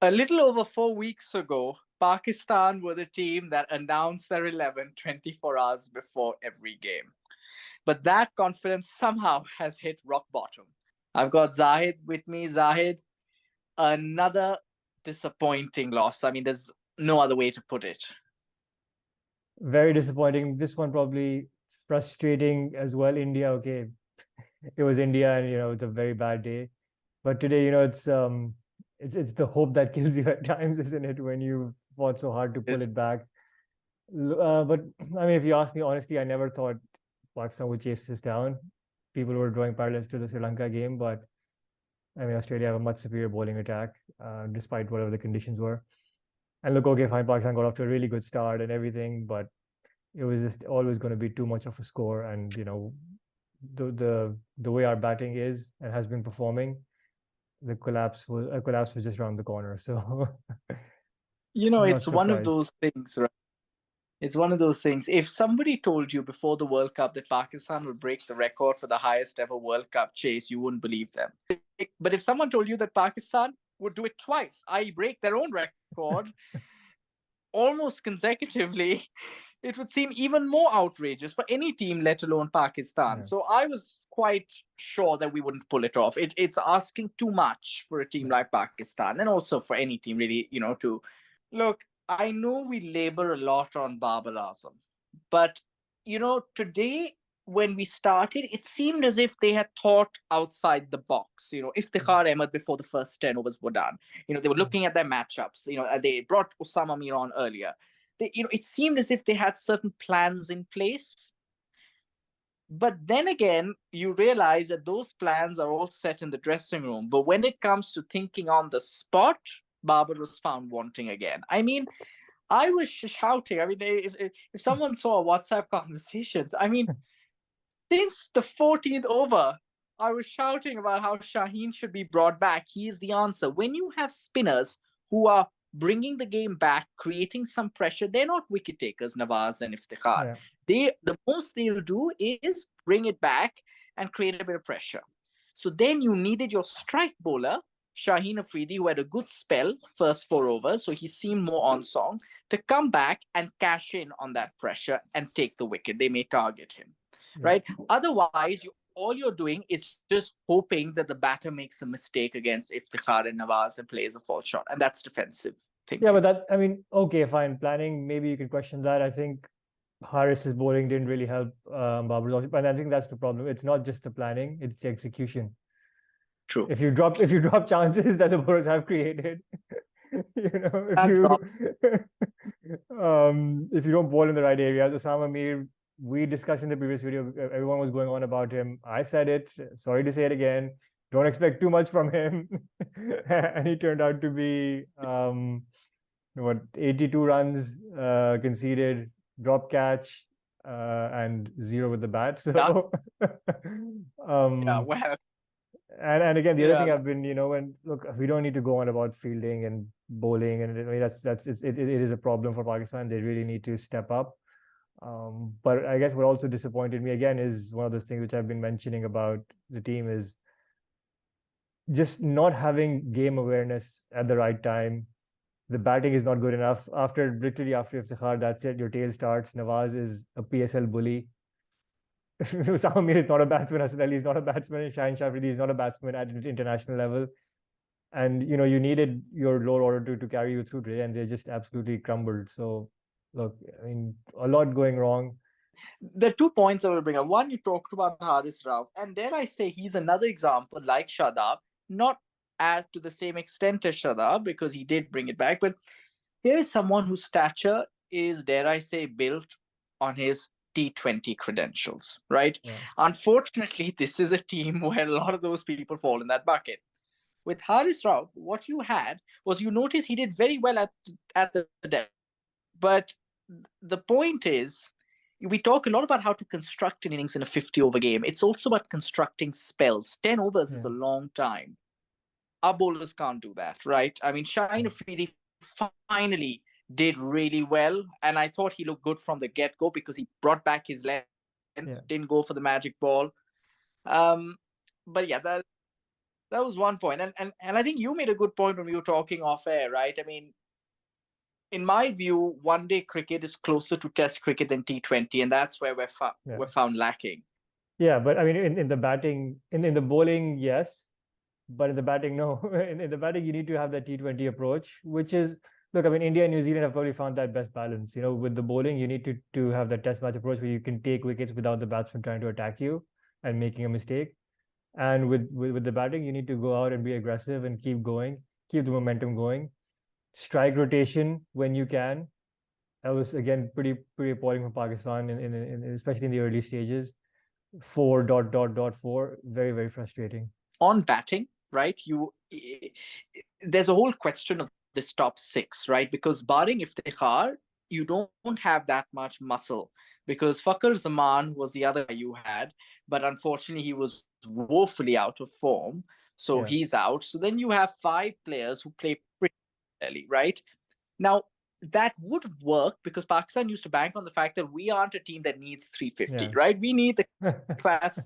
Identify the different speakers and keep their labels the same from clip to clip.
Speaker 1: A little over 4 weeks ago, Pakistan were the team that announced their 11 24 hours before every game. But that confidence somehow has hit rock bottom. I've got Zahid with me. Zahid, another disappointing loss. I mean, there's no other way to put it.
Speaker 2: Very disappointing. This one probably frustrating as well. India, okay, it was India, and it's a very bad day. But today, it's the hope that kills you at times, isn't it? When you fought so hard to pull
Speaker 1: It's,
Speaker 2: it back. But I mean, if you ask me honestly, I never thought Pakistan would chase this down. People were drawing parallels to the Sri Lanka game, but I mean, Australia have a much superior bowling attack, despite whatever the conditions were. And look, okay, fine, Pakistan got off to a really good start and everything, but it was just always going to be too much of a score. And the way our batting is and has been performing, the collapse was just around the corner. So not
Speaker 1: it's one of
Speaker 2: surprised.
Speaker 1: those things, right? It's one of those things. If somebody told you before the World Cup that Pakistan would break the record for the highest ever World Cup chase, you wouldn't believe them. But if someone told you that Pakistan would do it twice, i.e., break their own record almost consecutively, it would seem even more outrageous for any team, let alone Pakistan.
Speaker 2: Yeah,
Speaker 1: So I was quite sure that we wouldn't pull it off. It's asking too much for a team
Speaker 2: yeah,
Speaker 1: like Pakistan, and also for any team, really, to look. I know we labor a lot on Babar Azam, but today when we started, it seemed as if they had thought outside the box. Iftikhar Ahmed before the first 10 overs were done. They were
Speaker 2: yeah,
Speaker 1: looking at their matchups. They brought Osama Mir on earlier. It seemed as if they had certain plans in place. But then again, you realize that those plans are all set in the dressing room. But when it comes to thinking on the spot, Babar was found wanting again. I mean, I was shouting. I mean, if someone saw WhatsApp conversations, I mean, since the 14th over, I was shouting about how Shaheen should be brought back. He is the answer. When you have spinners who are bringing the game back, creating some pressure, they're not wicket takers, Nawaz and Iftikhar.
Speaker 2: yeah,
Speaker 1: The most they'll do is bring it back and create a bit of pressure. So then you needed your strike bowler, Shaheen Afridi, who had a good spell first 4 overs, so he seemed more on song, to come back and cash in on that pressure and take the wicket. They may target him,
Speaker 2: yeah.
Speaker 1: right? Otherwise, all you're doing is just hoping that the batter makes a mistake against Iftikhar and Nawaz and plays a false shot, and that's defensive
Speaker 2: Yeah, but
Speaker 1: thinking.
Speaker 2: that, I mean, okay, fine. Planning, maybe you can question that. I think Harris's bowling didn't really help Babar's, but I think that's the problem. It's not just the planning; it's the execution.
Speaker 1: True.
Speaker 2: If you drop chances that the bowlers have created, if
Speaker 1: That
Speaker 2: you
Speaker 1: drop,
Speaker 2: if you don't bowl in the right areas, Osama Mir, we discussed in the previous video, everyone was going on about him. I said it. Sorry to say it again. Don't expect too much from him, and he turned out to be what 82 runs conceded, drop catch, and zero with the bat.
Speaker 1: yeah,
Speaker 2: So,
Speaker 1: yeah,
Speaker 2: um,
Speaker 1: well,
Speaker 2: and again, the other thing
Speaker 1: yeah.
Speaker 2: I've been, when look, we don't need to go on about fielding and bowling, and I mean it is a problem for Pakistan. They really need to step up. But I guess what also disappointed me again is one of those things which I've been mentioning about the team is just not having game awareness at the right time. The batting is not good enough. Literally after Iftikhar, that's it. Your tail starts. Nawaz is a PSL bully. Usama Mir is not a batsman. Hasan Ali is not a batsman. Shaheen Shafridi is not a batsman at international level. And you needed your lower order to carry you through today, and they just absolutely crumbled. So, look, I mean, a lot going wrong.
Speaker 1: There are 2 points I will bring up. One, you talked about Haris Rauf, and dare I say he's another example like Shadab, not as to the same extent as Shadab because he did bring it back, but here is someone whose stature is, dare I say, built on his T20 credentials, right?
Speaker 2: Yeah,
Speaker 1: Unfortunately, this is a team where a lot of those people fall in that bucket. With Haris Rauf, what you had was you notice he did very well at the depth. But the point is, we talk a lot about how to construct an innings in a 50 over game. It's also about constructing spells. 10 overs is
Speaker 2: yeah,
Speaker 1: a long time. Our bowlers can't do that, right? I mean, Shaheen
Speaker 2: yeah,
Speaker 1: Afridi finally did really well, and I thought he looked good from the get go because he brought back his length,
Speaker 2: yeah.
Speaker 1: didn't go for the magic ball. Um, but yeah, That was one point. And I think you made a good point when we were talking off air, right? I mean, in my view, one day cricket is closer to Test cricket than T20, and that's where
Speaker 2: Yeah.
Speaker 1: we're found lacking.
Speaker 2: Yeah, but I mean, in the batting, in the bowling, yes, but in the batting, no. In the batting, you need to have that T20 approach, which is, look, I mean, India and New Zealand have probably found that best balance. You know, with the bowling, you need to have that test match approach where you can take wickets without the batsman trying to attack you and making a mistake. And with the batting, you need to go out and be aggressive and keep going, keep the momentum going, strike rotation when you can. That was again pretty appalling from Pakistan, especially in the early stages. 4 ... Very frustrating.
Speaker 1: On batting, right? There's a whole question of this top six, right? Because barring Iftikhar, you don't have that much muscle. Because Fakhr Zaman was the other guy you had, but unfortunately he was woefully out of form, so
Speaker 2: Yeah,
Speaker 1: he's out. So then you have five players who play pretty well, right? Now that would work because Pakistan used to bank on the fact that we aren't a team that needs 350,
Speaker 2: yeah.
Speaker 1: right? We need the classic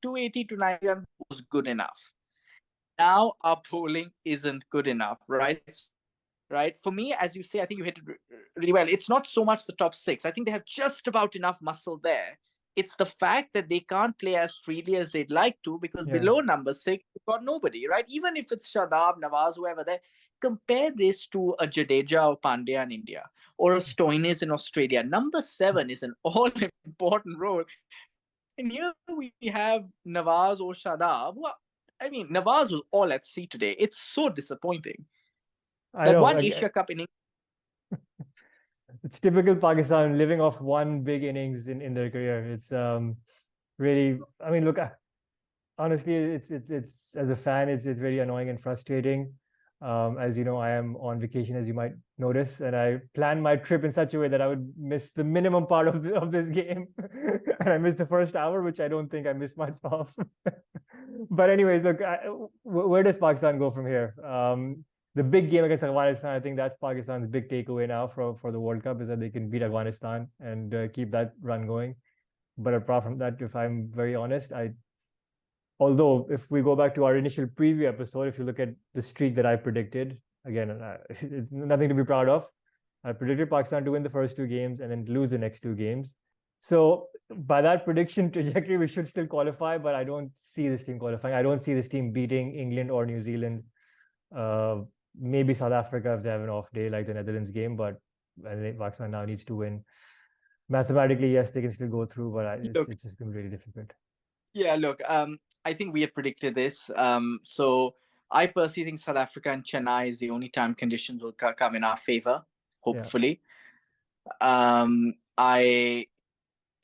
Speaker 1: 280 to 90 run was good enough. Now our bowling isn't good enough, right? Right. For me, as you say, I think you hit it really well. It's not so much the top six. I think they have just about enough muscle there. It's the fact that they can't play as freely as they'd like to because
Speaker 2: Yeah.
Speaker 1: below number six, you've got nobody, right? Even if it's Shadab, Nawaz, whoever there, compare this to a Jadeja or Pandya in India or a Stoinis in Australia. Number seven is an all important role. And here we have Nawaz or Shadab. Well, I mean, Nawaz was all at sea today. It's so disappointing.
Speaker 2: I
Speaker 1: That
Speaker 2: know.
Speaker 1: one Asia Cup in
Speaker 2: It's typical Pakistan living off one big innings in their career. It's really. I mean, look, honestly, it's as a fan, it's very annoying and frustrating. As you know, I am on vacation, as you might notice, and I planned my trip in such a way that I would miss the minimum part of this game, and I missed the first hour, which I don't think I missed much of. But anyways, look, where does Pakistan go from here? The big game against Afghanistan, I think that's Pakistan's big takeaway now for the World Cup is that they can beat Afghanistan and keep that run going. But apart from that, if I'm very honest, although if we go back to our initial preview episode, if you look at the streak that I predicted, again, it's nothing to be proud of. I predicted Pakistan to win the first two games and then lose the next two games. So by that prediction trajectory, we should still qualify, but I don't see this team qualifying. I don't see this team beating England or New Zealand. Uh, Maybe South Africa if they have an off day like the Netherlands game, but Pakistan now needs to win. Mathematically, yes, they can still go through, but
Speaker 1: look.
Speaker 2: it's just going to be really difficult.
Speaker 1: Yeah, look. I think we had predicted this. So I personally think South Africa and Chennai is the only time conditions will come in our favor.
Speaker 2: Yeah,
Speaker 1: Hopefully, I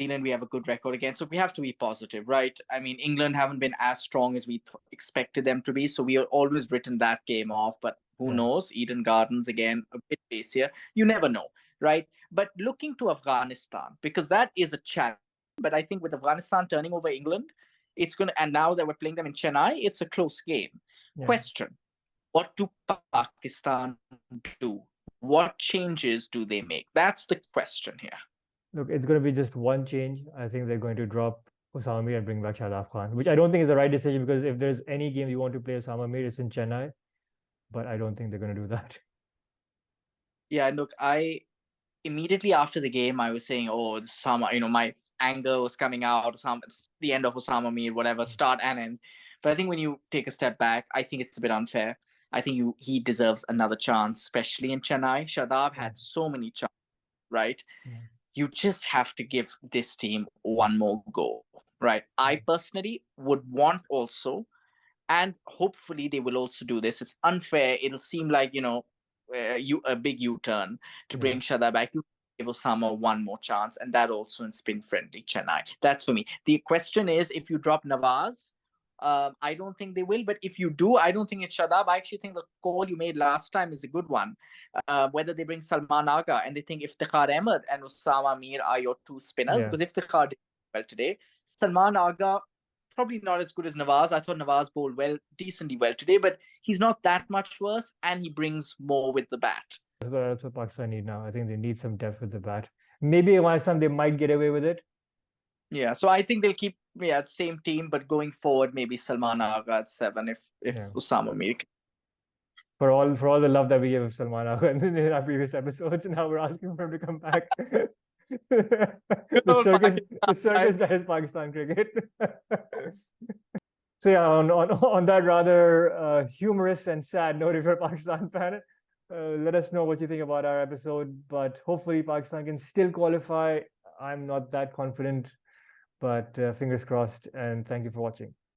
Speaker 1: Zealand we have a good record again, so we have to be positive, right? I mean, England haven't been as strong as we expected them to be, so we are always written that game off. But who
Speaker 2: yeah,
Speaker 1: knows? Eden Gardens again, a bit pacier. You never know, right? But looking to Afghanistan because that is a challenge. But I think with Afghanistan turning over England, it's going to, and now that we're playing them in Chennai, it's a close game.
Speaker 2: yeah.
Speaker 1: Question: what do Pakistan do? What changes do they make? That's the question here.
Speaker 2: Look, it's going to be just one change. I think they're going to drop Osama Mir and bring back Shadab Khan, which I don't think is the right decision because if there's any game you want to play Osama Mir, it's in Chennai. But I don't think they're going to do that.
Speaker 1: Yeah, look, I immediately after the game, I was saying, "Oh, Osama," my anger was coming out. Osama, it's the end of Osama Mir, whatever, start and end. But I think when you take a step back, I think it's a bit unfair. I think he deserves another chance, especially in Chennai. Shadab
Speaker 2: Yeah,
Speaker 1: had so many chances, right?
Speaker 2: yeah,
Speaker 1: You just have to give this team one more go, right? I personally would want also, and hopefully they will also do this. It's unfair. It'll seem like you a big U-turn to
Speaker 2: yeah.
Speaker 1: bring Shada back. You give Osama one more chance, and that also in spin-friendly Chennai. That's for me. The question is, if you drop Nawaz, I don't think they will. But if you do, I don't think it's Shadab. I actually think the call you made last time is a good one. Whether they bring Salman Aga and they think Iftikhar Ahmed and Osama Mir are your two spinners,
Speaker 2: Yeah.
Speaker 1: because Iftikhar did well today. Salman Aga probably not as good as Nawaz. I thought Nawaz bowled decently well today, but he's not that much worse, and he brings more with the bat.
Speaker 2: That's what Pakistan need now. I think they need some depth with the bat. Maybe Afghanistan, they might get away with it.
Speaker 1: Yeah, so I think they'll keep same team, but going forward, maybe Salman Agha at 7 if
Speaker 2: Yeah.
Speaker 1: Usama Mir.
Speaker 2: For all the love that we gave Salman Agha in our previous episodes, and now we're asking for him to come back.
Speaker 1: Good old Pakistan.
Speaker 2: The circus that is Pakistan cricket. So yeah, on that rather humorous and sad note, if you're a Pakistan fan, let us know what you think about our episode. But hopefully, Pakistan can still qualify. I'm not that confident, but fingers crossed. And thank you for watching.